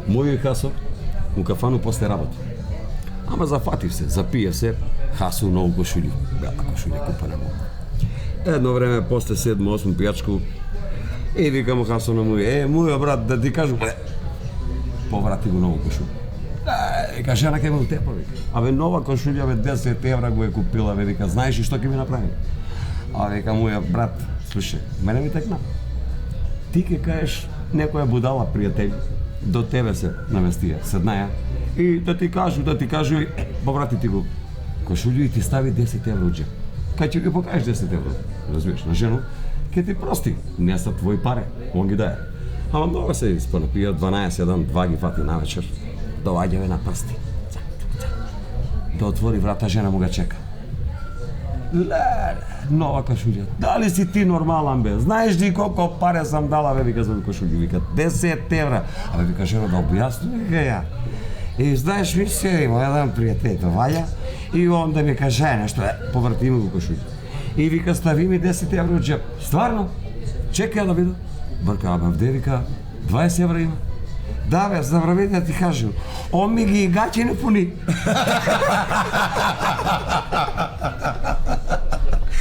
Мојот Хасо у кафану после работа. Ама зафатив се, запиев се, Хасо нову кошуљу, бела кошуља купана му. Едно време после 7-8 пијачку и викам Хасо на мој брат, да ти кажу, поврати го нову кошуљу. Вика, жена ке го тепа, вика. Абе, нова кошуља, бе, 10 евра го е купила, бе, вика, знаеш ли што ќе ми направи? А вика, мојот брат, слушај, мене ми текна. Ти ке кажеш некоја будала пријател, до тебе се наместија, седнаја, и да ти кажу, поврати ти го кошуљу и ти стави 10 евра у джеп. Кај ќе ги покажеш 10 евра, разбираш, на жену, ке ти прости, не са твои пари, он ги дае. Ама много се испонапија, 12-1-2 ги фати навечер, доаѓаве на прсти. Да отвори врата, жена му га чека. Леле, нова кошуља. Дали си ти нормалан, бе? Знаеш ли колко паре сам дала, бе, вика, за кошуљу? Вика, 10 евра. Абе, вика, жена, да објасни, вика, ја. И знаеш, ми се има еден пријател, Ваја, и он да ми каже нешто, поврти ми го кошуљу. И вика, стави ми 10 евра у джеп. Стварно? Чекай да видам. Брка, абе, вде, вика, 20 евра има. Да, бе, забрави да ти кажу, он ми ги гаќи не пуни.